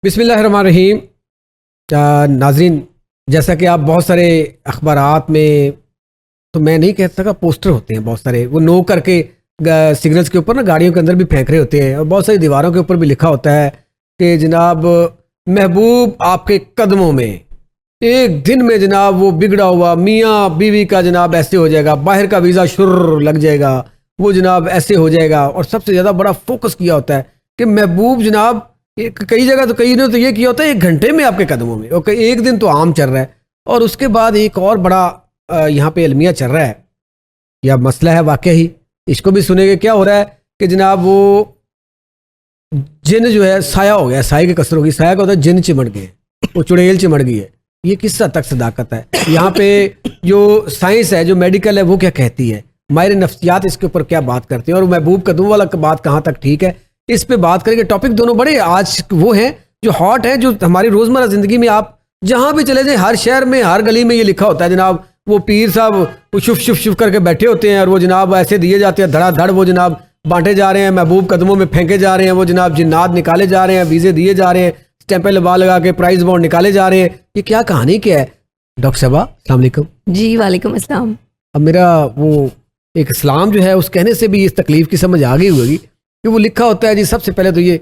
बिस्मिल्लाहिर्रहमानिर्रहीम। नाज़रीन, जैसा कि आप बहुत सारे अखबारात में, तो मैं नहीं कह सकता, पोस्टर होते हैं बहुत सारे, वो नो करके सिग्नल्स के ऊपर ना गाड़ियों के अंदर भी फेंक रहे होते हैं, और बहुत सारी दीवारों के ऊपर भी लिखा होता है कि जनाब महबूब आपके कदमों में, एक दिन में जनाब वो बिगड़ा हुआ मियाँ बीवी का जनाब ऐसे हो जाएगा, बाहर का वीज़ा शुर लग जाएगा, वो जनाब ऐसे हो जाएगा। और सबसे ज़्यादा बड़ा फोकस किया होता है कि महबूब जनाब कई जगह, तो कई ने तो ये किया होता है 1 घंटे में आपके कदमों में, और एक दिन तो आम चल रहा है। और उसके बाद एक और बड़ा यहाँ पे अलमिया चल रहा है, या मसला है वाकई ही, इसको भी सुनेंगे। क्या हो रहा है कि जनाब वो जिन जो है साया हो गया, साये की कसर होगी, साया का होता है जिन चिमट गए, वो चुड़ैल चिमट गई है। ये किस हद तक सदाकत है? यहाँ पे जो साइंस है, जो मेडिकल है, वो क्या कहती है, माहिर नफ्सियात इसके ऊपर क्या बात करते हैं, और महबूब कदम वाला बात कहाँ तक ठीक है, इस पे बात करेंगे। टॉपिक दोनों बड़े आज वो हैं जो हॉट है, जो हमारी रोजमर्रा जिंदगी में आप जहां भी चले जाएं, हर शहर में, हर गली में ये लिखा होता है जनाब, वो पीर साहब वो शुफ शुफ शुफ करके बैठे होते हैं, और वो जनाब ऐसे दिए जाते हैं धड़ाधड़, वो जनाब बांटे जा रहे हैं, महबूब कदमों में फेंके जा रहे हैं, वो जनाब जिन्नात निकाले जा रहे हैं, वीजे दिए जा रहे हैं, स्टैंपें लगा के प्राइज बॉन्ड निकाले जा रहे हैं। ये क्या कहानी क्या है? डॉक्टर साहबा अस्सलाम वालेकुम। जी वालेकुम अस्सलाम। अब मेरा वो एक इस्लाम जो है उस कहने से भी इस तकलीफ की समझ आ गई होगी कि वो लिखा होता है जी, सबसे पहले तो ये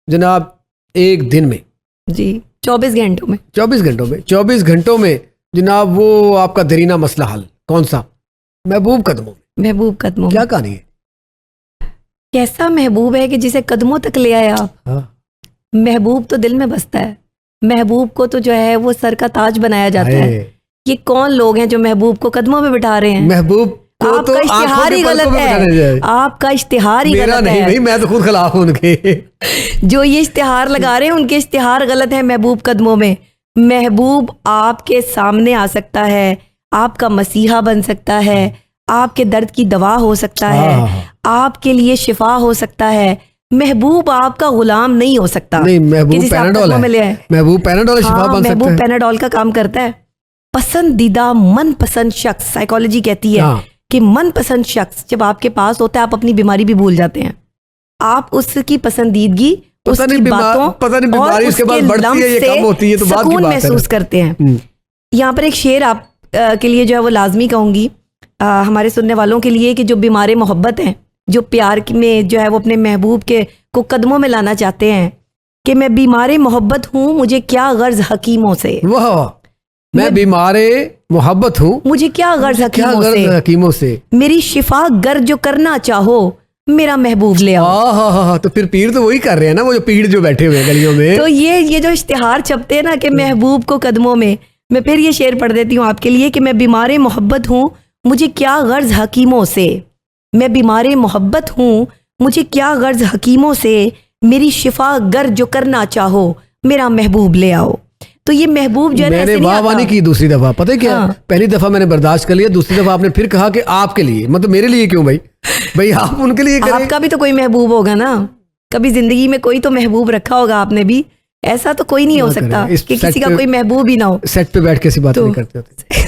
जनाब एक दिन में जी 24 घंटों में 24 घंटों में जनाब वो आपका दरीना मसला हल। कौन सा? महबूब कदमों में। महबूब कदमों क्या में। कहानी है? कैसा महबूब है कि जिसे कदमों तक ले आए आप। हाँ। महबूब तो दिल में बसता है, महबूब को तो जो है वो सर का ताज बनाया जाता है। ये कौन लोग हैं जो महबूब को कदमों में बिठा रहे हैं? महबूब आपका इश्तिहार ही गलत है, आपका इश्तिहार ही गलत है। नहीं, मैं तो खुद खिलाफ हूं उनके। जो ये इश्तिहार लगा रहे हैं उनके इश्तिहार गलत है। महबूब कदमों में, महबूब आपके सामने आ सकता है, आपका मसीहा बन सकता है, आपके दर्द की दवा हो सकता है, आपके लिए शिफा हो सकता है। महबूब आपका गुलाम नहीं हो सकता। नहीं, महबूब पैनाडोल है। महबूब पैनाडोल शिफा बन सकता है। महबूब पैनाडोल का काम करता है। पसंदीदा मनपसंद शख्स, साइकोलॉजी कहती है कि मनपसंद शख्स जब आपके पास होता है, आप अपनी बीमारी भी भूल जाते हैं। आप उसकी पसंदीदगी, उसकी बातों और उसके लम्स से सुकून महसूस करते हैं। यहाँ पर एक शेर आप के लिए जो है वो लाजमी कहूँगी, हमारे सुनने वालों के लिए, कि जो बीमारे मोहब्बत हैं, जो प्यार में जो है वो अपने महबूब के को कदमों में लाना चाहते हैं, कि मैं बीमारे मोहब्बत हूँ, मुझे क्या गर्ज हकीमों से। वाह, मैं बीमारे मोहब्बत हूँ, मुझे क्या गर्ज हकीमों से। मेरी शिफा गर जो करना चाहो, मेरा महबूब ले आओ। तो फिर पीर तो वही कर रहे हैं ना, वो जो पीर जो बैठे हुए हैं गलियों में। तो ये जो इश्तिहार छपते हैं ना कि महबूब को कदमों में, मैं फिर ये शेर पढ़ देती हूँ आपके लिए कि मैं बीमारे मोहब्बत हूँ, मुझे क्या गर्ज हकीमों से। मैं बीमारे मोहब्बत हूँ, मुझे क्या गर्ज हकीमों से। मेरी शिफा गर जो करना चाहो, मेरा महबूब ले आओ। तो ये महबूब जो है, मैंने वाहवानी की दूसरी दफा, पता है क्या? पहली दफा मैंने बर्दाश्त कर लिया, दूसरी दफा आपने फिर कहा कि आपके लिए, मतलब मेरे लिए क्यों भाई आप उनके लिए करें। आपका भी तो कोई महबूब होगा ना, कभी जिंदगी में कोई तो महबूब रखा होगा आपने भी। ऐसा तो कोई नहीं हो सकता कि किसी का कोई महबूब ही ना हो। सेट पे बैठ के ऐसी बात नहीं करते होते।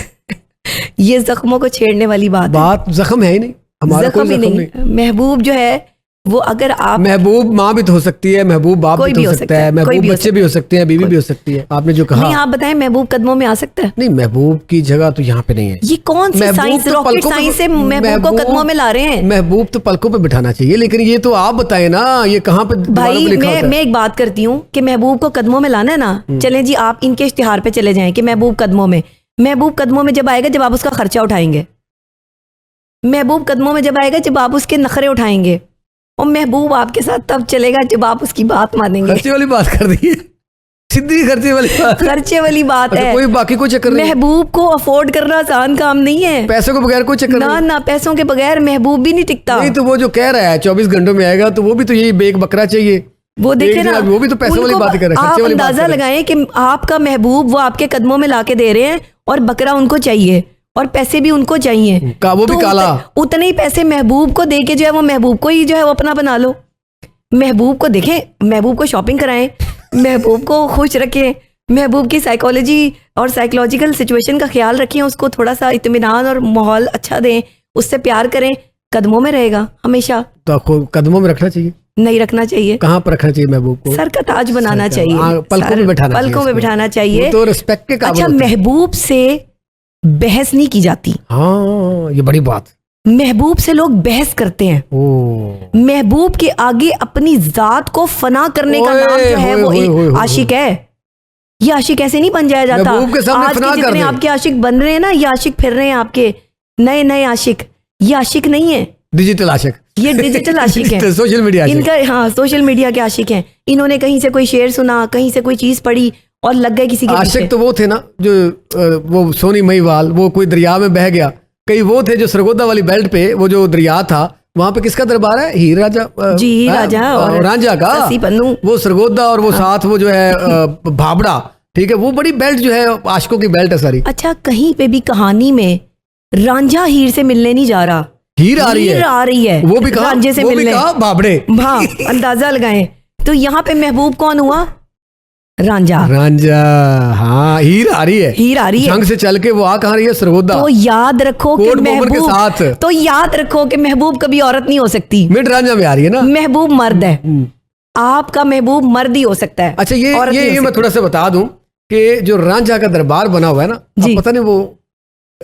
ये जख्मों को छेड़ने वाली बात जख्म है ही नहीं, हमारा कोई जख्म नहीं। महबूब जो है वो, अगर आप, महबूब माँ भी तो हो सकती है, महबूब बाप भी हो सकता है, महबूब बच्चे भी हो सकते हैं, बीवी भी हो सकती है। आपने जो कहा, नहीं आप बताएं, महबूब कदमों में आ सकता है? नहीं, महबूब की जगह तो यहाँ पे नहीं है। ये कौन सी साइंस, रॉकेट साइंस से महबूब को कदमों में ला रहे हैं? महबूब तो पलकों पे बिठाना चाहिए, लेकिन ये तो आप बताएं ना, ये कहाँ पे भाई? मैं एक बात करती हूँ कि महबूब को कदमों में लाना है ना, चलें जी आप इनके इश्तिहार पे चले जाएं कि महबूब कदमों में। महबूब कदमों में जब आएगा जब आप उसका खर्चा उठाएंगे, महबूब कदमों में जब आएगा जब आप उसके नखरे उठाएंगे, और महबूब आपके साथ तब चलेगा जब आप उसकी बात मानेंगे। खर्चे वाली बात कर दी है, सीधी खर्चे वाली बात है। कोई बाकी कोई चक्कर नहीं। महबूब को अफोर्ड करना आसान काम नहीं है। पैसों के बगैर कोई चक्कर नहीं। ना, पैसों के बगैर महबूब भी नहीं टिकता। नहीं तो वो जो कह रहा है 24 घंटों में आएगा, तो वो भी तो यही बेक बकरा चाहिए। वो देखे ना, वो भी तो पैसों वाली बात कर रहे हैं। आप अंदाजा लगाएं कि आपका महबूब वो आपके कदमों में लाके दे रहे हैं, और बकरा उनको चाहिए, और पैसे भी उनको चाहिए, वो भी काला। उतने ही पैसे महबूब को दे के जो है वो महबूब को ही जो है वो अपना बना लो। महबूब को देखें, महबूब को शॉपिंग कराएं, महबूब को खुश रखें, महबूब की साइकोलॉजी और साइकोलॉजिकल सिचुएशन का ख्याल रखें, उसको थोड़ा सा इत्मीनान और माहौल अच्छा दें, उससे प्यार करें, कदमों में रहेगा हमेशा। तो आपको कदमों में रखना चाहिए। नहीं रखना चाहिए। कहाँ पर रखना चाहिए महबूब को? सर का ताज बनाना सर का- चाहिए, हाँ, पलकों में बैठाना चाहिए पलकों में उसको। बिठाना चाहिए। वो तो रिस्पेक्ट के काबिल अच्छा, होता है। महबूब से बहस नहीं की जाती। हाँ, ये बड़ी बात। महबूब से लोग बहस करते हैं। ओ, महबूब के आगे अपनी जात को फना करने का ओए, नाम जो है ओए, वो ओए, एक ओए, ओए। आशिक है। ये आशिक ऐसे नहीं बन जाया जाता। महबूब के सामने आज फना के कर जितने दे। आपके आशिक बन रहे हैं ना, ये आशिक फिर रहे हैं आपके नए नए आशिक। ये आशिक नहीं है, डिजिटल आशिक। ये डिजिटल आशिक है। सोशल मीडिया आशिक। इनका, हाँ, सोशल मीडिया के आशिक हैं। इन्होंने कहीं से कोई शेर सुना, कहीं से कोई चीज पढ़ी और लग गए किसी के पीछे। आशिक तो वो थे ना जो वो सोनी महिवाल, वो कोई दरिया में बह गया। कई वो थे जो सरगोदा वाली बेल्ट पे वो जो दरिया था, वहां पे किसका दरबार है? हीर राजा। जी, हीर राजा और रांझा का। ससी पन्नू। वो सरगोदा और वो साथ वो जो है भाबड़ा, ठीक है, वो बड़ी बेल्ट जो है आशिकों की बेल्ट है सारी। अच्छा, कहीं पे भी कहानी में रांझा हीर से मिलने नहीं जा रहा, हीर आ रही है। हीर आ रही है वो भी कहा, रांझे से वो भी मिलने। कहा भाबड़े। हाँ, अंदाजा लगाएं। तो यहाँ पे महबूब कौन हुआ? रांझा। रांझा, हाँ, हीर आ रही है। हीर आ रही है। जंग से चल के वो आ कहाँ रही है? सरगोदा। तो याद रखो कि कोट मोमन के साथ। महबूब, तो याद रखो कि महबूब कभी औरत नहीं हो सकती। मिड रांझा में आ रही है ना। महबूब मर्द है। आपका महबूब मर्द ही हो सकता है। अच्छा, औरत नहीं हो ये मैं सकती। थोड़ा सा बता दूं कि जो रांझा का दरबार बना हुआ है ना, जी। अब पता नहीं वो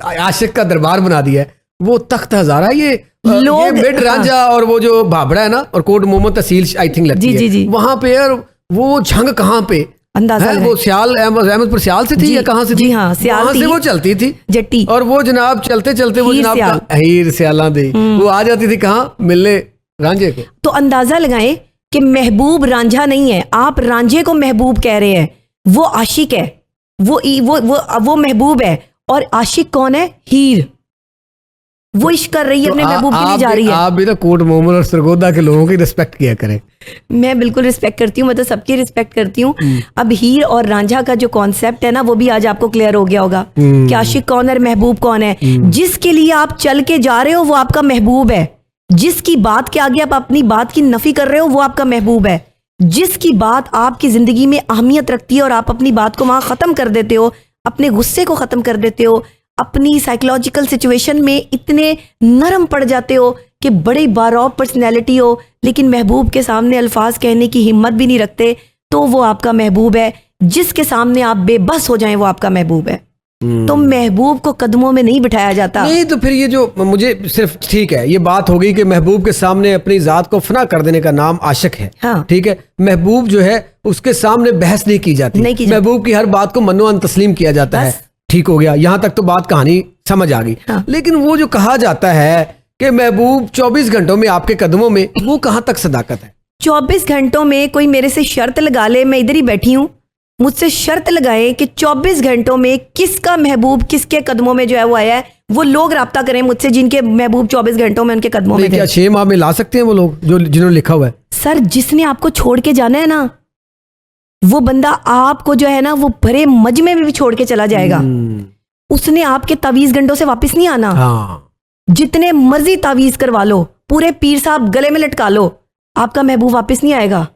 आशिक का दरबार बना दिया है। वो तख्त हजारा, ये लोग- ये मिड रांझा और वो जो भाबड़ा है ना, और कोट मोहम्मद तहसील आई थिंक लगती जी, है जी, जी। वहां पे यार। वो झंग कहाँ पे अंदाजा है? लगाएं। वो सियाल अहमदपुर सियाल से थी जी, या कहाँ से थी? जी हाँ, सियाल वहां से थी। वो चलती थी। जट्टी। और वो जनाब चलते चलते वो हीर जनाब सियाल। हीर सियाला दी, वो आ जाती थी कहाँ? मिलने रांझे को। तो अंदाजा लगाएं कि महबूब रांझा नहीं है, आप रांझे को महबूब कह रहे हैं। वो आशिक है, वो महबूब है। और आशिक कौन है? हीर। वो इश्क कर रही है, अपने महबूब के लिए जा रही है। आप भी ना कोट मोहम्मद और सरगोदा के लोगों की रिस्पेक्ट किया करें। मैं बिल्कुल रिस्पेक्ट करती हूँ, मैं तो सबकी रिस्पेक्ट करती हूँ। अब हीर और रांझा का जो कॉन्सेप्ट है ना, वो भी आज आपको क्लियर हो गया होगा कि आशिक कौन है और महबूब कौन है। जिसके लिए आप चल के जा रहे हो वो आपका महबूब है। जिसकी बात के आगे आप अपनी बात की नफी कर रहे हो वो आपका महबूब है। जिसकी बात आपकी जिंदगी में अहमियत रखती है और आप अपनी बात को वहां खत्म कर देते हो, अपने गुस्से को खत्म कर देते हो, अपनी साइकोलॉजिकल सिचुएशन में इतने नरम पड़ जाते हो कि बड़ी बारौब पर्सनैलिटी हो लेकिन महबूब के सामने अल्फाज कहने की हिम्मत भी नहीं रखते, तो वो आपका महबूब है। जिसके सामने आप बेबस हो जाएं वो आपका महबूब है। तो महबूब को कदमों में नहीं बिठाया जाता। नहीं, तो फिर ये जो मुझे सिर्फ, ठीक है, ये बात हो गई कि महबूब के सामने अपनी जात को फना कर देने का नाम आशिक है। हाँ। ठीक है, महबूब जो है उसके सामने बहस नहीं की जाती, नहीं की जाती। महबूब की हर बात को मनो अन तस्लीम किया जाता है। बस। ठीक हो गया, यहाँ तक तो बात कहानी समझ आ गई। हाँ। लेकिन वो जो कहा जाता है कि महबूब 24 घंटों में आपके कदमों में, वो कहाँ तक सदाकत है? 24 घंटों में कोई मेरे से शर्त लगा ले, मैं इधर ही बैठी हूँ, मुझसे शर्त लगाए कि 24 घंटों में किसका महबूब किसके कदमों में जो है वो आया है, वो लोग राब्ता करें मुझसे जिनके महबूब 24 घंटों में उनके कदमों में नहीं, क्या थे। 6 माह में ला सकते हैं वो लोग जो जिन्होंने लिखा हुआ है? सर, जिसने आपको छोड़ के जाना है ना, वो बंदा आपको जो है ना वो भरे मजमे में भी छोड़ के चला जाएगा। उसने आपके तावीज गंडों से वापस नहीं आना। हाँ। जितने मर्जी तावीज करवा लो, पूरे पीर साहब गले में लटका लो, आपका महबूब वापस नहीं आएगा।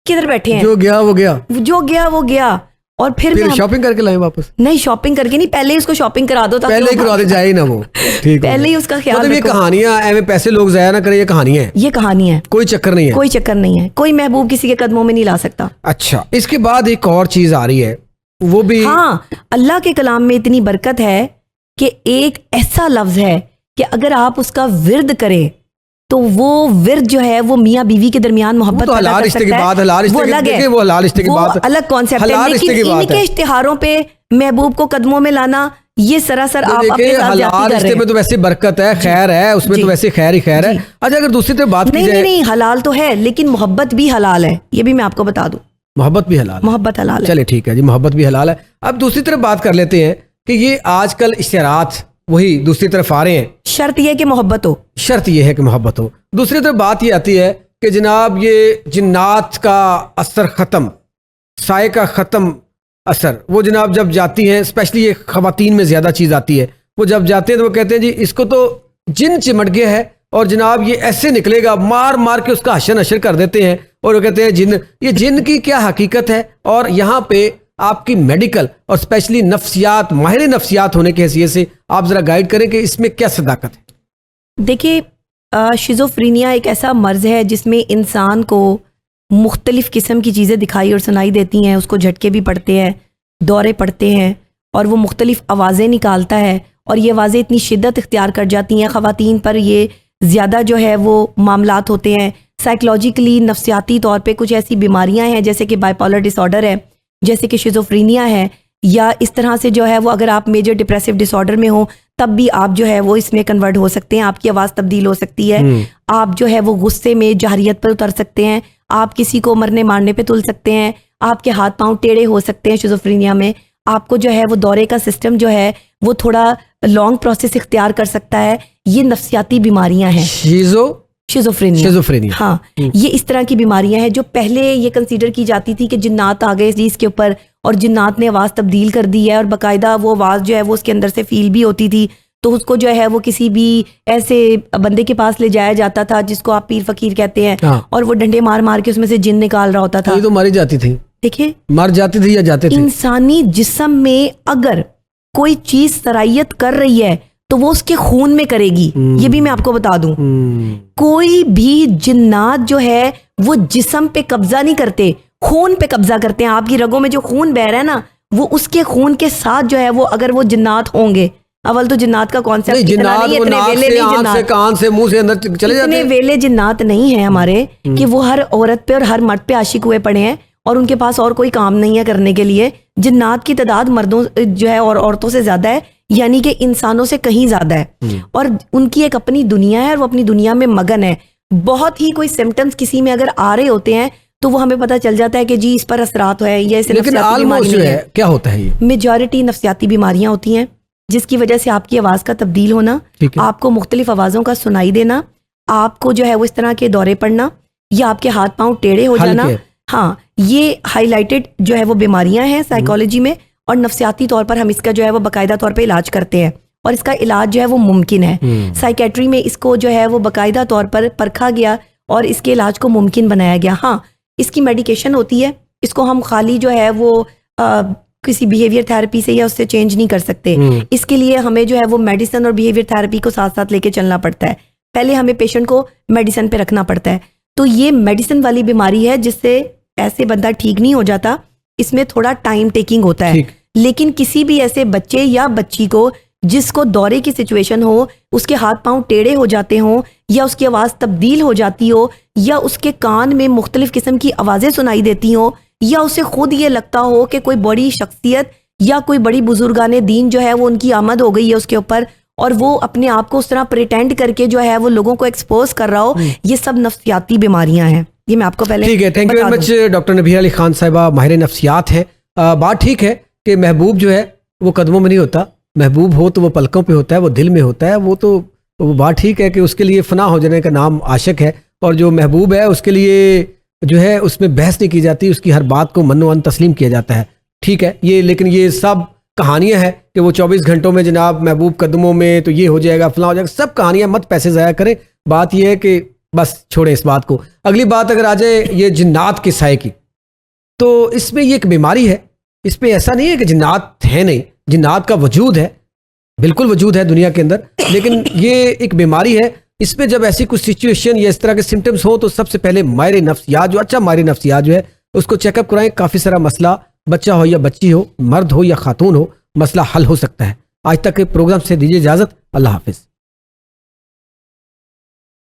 किधर बैठे हैं? जो गया वो गया। जो गया वो गया। और फिर फिर मैं शॉपिंग करके लाए वापस? नहीं, शॉपिंग करके नहीं, पहले ही उसको शॉपिंग करा दो ताकि पहले ही वो करवा दे जाए ही ना वो। ठीक हो पहले ही गया। उसका ख्याल मतलब ये रखो। कहानियां एवं पैसे लोग जाया ना करें, ये कहानियां हैं, ये कहानी है, कोई चक्कर नहीं है। कोई चक्कर नहीं है। कोई महबूब किसी के कदमों में नहीं ला सकता। अच्छा, इसके बाद एक और चीज आ रही है, वो भी हाँ, अल्लाह के कलाम में इतनी बरकत है कि एक ऐसा लफ्ज है कि अगर आप उसका विर्द करें तो वो विर्द जो है वो मियाँ बीवी के दरमियान वो मोहब्बत तो पैदा हलाल कर रिश्ते की सकता है। बात, हलाल रिश्ते वो की, अलग है, देखिए वो हलाल रिश्ते की वो बात अलग कॉन्सेप्ट है। हलाल रिश्ते लेकिन की बात इनके है। इश्तिहारों पे महबूब को कदमों में लाना, ये सरासर आप अपने देखिए, साथ हलाल जाती कर रिश्ते रहे में हैं। तो वैसे बरकत है, खैर है उसमें, जी। तो वैसे खैर ही खैर है। जी। अच्छा, अगर दूसरी तरफ बात की नहीं नहीं जाए, नहीं, हलाल तो है लेकिन मोहब्बत भी हलाल है, ये भी मैं आपको बता दूं। मोहब्बत भी हलाल है। मोहब्बत हलाल है। चले ठीक है जी, मोहब्बत भी हलाल है। अब दूसरी तरफ बात कर लेते हैं कि ये आजकल इश्तिहारात वही दूसरी तरफ आ रहे हैं। शर्त यह कि मोहब्बत हो। शर्त यह है कि मोहब्बत हो। दूसरी तरफ बात ये आती है कि जनाब ये जिन्नात का असर ख़त्म, साए का ख़त्म असर, वो जनाब जब जाती हैं, स्पेशली ये ख़वातीन में ज़्यादा चीज़ आती है, वो जब जाते हैं तो वो कहते हैं जी इसको तो जिन चिमट गया है और जनाब ये ऐसे निकलेगा, मार मार के उसका हशर नशर कर देते हैं। और वो कहते हैं जिन, ये जिन की क्या हकीकत है, और यहाँ पे आपकी मेडिकल और स्पेशली नफ्सियात, माहिर नफ्सियात होने की हैसियत से आप ज़रा गाइड करें कि इसमें क्या सदाकत है। देखिए, शिज़ोफ्रीनिया एक ऐसा मर्ज़ है जिसमें इंसान को मुख्तलिफ़ किस्म की चीज़ें दिखाई और सुनाई देती हैं, उसको झटके भी पड़ते हैं, दौरे पड़ते हैं और वो मुख्तलिफ़ आवाज़ें निकालता है और ये आवाज़ें इतनी शिद्दत इख्तियार कर जाती हैं ख़वातीन पर, ये ज़्यादा जो है वो मामलात होते हैं। साइकोलॉजिकली नफ्सियाती तौर पे कुछ ऐसी बीमारियां हैं जैसे कि बाइपोलर डिसऑर्डर है, जैसे कि शिज़ोफ्रीनिया है, या इस तरह से जो है वो अगर आप मेजर डिप्रेसिव डिसऑर्डर में हो तब भी आप जो है वो इसमें कन्वर्ट हो सकते हैं, आपकी आवाज़ तब्दील हो सकती है, आप जो है वो गुस्से में जहरियत पर उतर सकते हैं, आप किसी को मरने मारने पे तुल सकते हैं, आपके हाथ पांव टेढ़े हो सकते हैं। शिज़ोफ्रीनिया में आपको जो है वो दौरे का सिस्टम जो है वो थोड़ा लॉन्ग प्रोसेस इख्तियार कर सकता है। ये नफ्सियाती बीमारियां हैं शिज़ोफ्रेनिया। हाँ, ये इस तरह की बीमारियां हैं जो पहले ये कंसीडर की जाती थी कि जिन्नात आ गए इसके ऊपर और जिन्नात ने आवाज़ तब्दील कर दी है और बाकायदा वो आवाज़ जो है वो उसके अंदर से फील भी होती थी, तो उसको जो है वो किसी भी ऐसे बंदे के पास ले जाया जाता था जिसको आप पीर फकीर कहते हैं। हाँ। और वो डंडे मार मार के उसमें से जिन निकाल रहा होता था। ये तो मारी जाती थी, देखिए मर जाती थी या जाते थे। इंसानी जिस्म में अगर कोई चीज सरायत कर रही है तो वो उसके खून में करेगी, ये भी मैं आपको बता दूं। कोई भी जिन्नात जो है वो जिस्म पे कब्जा नहीं करते, खून पे कब्जा करते हैं। आपकी रगों में जो खून बह रहा है ना, वो उसके खून के साथ जो है वो, अगर वो जिन्नात होंगे, अवल तो जिन्नात का कॉन्सेप्ट इतना नहीं है, इतने वेले नहीं जिन्नात, कान से मुंह से अंदर चले जाते हैं, इतने वेले जिन्नात नहीं है हमारे कि वो हर औरत पे और हर मर्द पे आशिक हुए पड़े हैं और उनके पास और कोई काम नहीं है करने के लिए। जिन्नात की तादाद मर्दों जो है और औरतों से ज्यादा है, यानी कि इंसानों से कहीं ज्यादा है, और उनकी एक अपनी दुनिया है और वो अपनी दुनिया में मगन है। बहुत ही कोई सिम्टम्स किसी में अगर आ रहे होते हैं तो वो हमें पता चल जाता है कि जी इस पर असरात है या इसे नफ्सियाती बीमारी है। क्या होता है ये? मेजॉरिटी नफ्सियाती बीमारियां होती हैं जिसकी वजह से आपकी आवाज का तब्दील होना, आपको मुख्तलिफ आवाजों का सुनाई देना, आपको जो है वो इस तरह के दौरे पड़ना या आपके हाथ पांव टेढ़े हो जाना। हाँ, ये हाईलाइटेड जो है वो बीमारियां हैं साइकोलॉजी में, और नफ्सियाती तौर पर हम इसका जो है वो बाकायदा तौर पे इलाज करते हैं और इसका इलाज जो है वो मुमकिन है। साइकेट्री में इसको जो है वो बाकायदा तौर पर परखा गया और इसके इलाज को मुमकिन बनाया गया। हाँ, इसकी मेडिकेशन होती है, इसको हम खाली जो है वो किसी बिहेवियर थेरेपी से या उससे चेंज नहीं कर सकते। इसके लिए हमें जो है वो मेडिसिन और बिहेवियर थेरेपी को साथ साथ लेके चलना पड़ता है। पहले हमें पेशेंट को मेडिसिन पे रखना पड़ता है। तो ये मेडिसिन वाली बीमारी है जिससे ऐसे बंदा ठीक नहीं हो जाता, इसमें थोड़ा टाइम टेकिंग होता है। लेकिन किसी भी ऐसे बच्चे या बच्ची को जिसको दौरे की सिचुएशन हो, उसके हाथ पांव टेढ़े हो जाते हों या उसकी आवाज़ तब्दील हो जाती हो या उसके कान में मुख्तलिफ किस्म की आवाज़ें सुनाई देती हों या उसे खुद ये लगता हो कि कोई बड़ी शख्सियत या कोई बड़ी बुजुर्गाने दीन जो है वो उनकी आमद हो गई है उसके ऊपर और वो अपने आप को उस तरह प्रिटेंड करके जो है वो लोगों को एक्सपोज कर रहा हो, ये सब नफ्सियाती बीमारियां हैं। ये मैं आपको पहले ठीक है, thank you very much doctor Nabiha Ali Khan साहिबा, माहिर नफ्सियात है। बात ठीक है कि महबूब जो है वो कदमों में नहीं होता, महबूब हो तो वो पलकों पे होता है, वो दिल में होता है। वो तो वो बात ठीक है कि उसके लिए फना हो जाने का नाम आशिक है, और जो महबूब है उसके लिए जो है उसमें बहस नहीं की जाती, उसकी हर बात को मनो तस्लीम किया जाता है। ठीक है ये, लेकिन ये सब कहानियां हैं कि वो 24 घंटों में जनाब महबूब कदमों में तो ये हो जाएगा फला हो जाएगा, सब कहानियां, मत पैसे ज़ाया करें। बात ये है कि बस छोड़ें इस बात को। अगली बात अगर आ जाए ये जिन्नात के साए की, तो इसमें ये एक बीमारी है। इस पर ऐसा नहीं है कि जिन्नात है नहीं, जिन्नात का वजूद है, बिल्कुल वजूद है दुनिया के अंदर, लेकिन ये एक बीमारी है। इसमें जब ऐसी कुछ सिचुएशन या इस तरह के सिम्टम्स हो तो सबसे पहले माहिर नफ्सियात जो अच्छा माहिर नफ्सियात जो है उसको चेकअप कराएं। काफ़ी सारा मसला, बच्चा हो या बच्ची हो, मर्द हो या खातून हो, मसला हल हो सकता है। आज तक के प्रोग्राम से दीजिए इजाज़त। अल्लाह हाफिज़।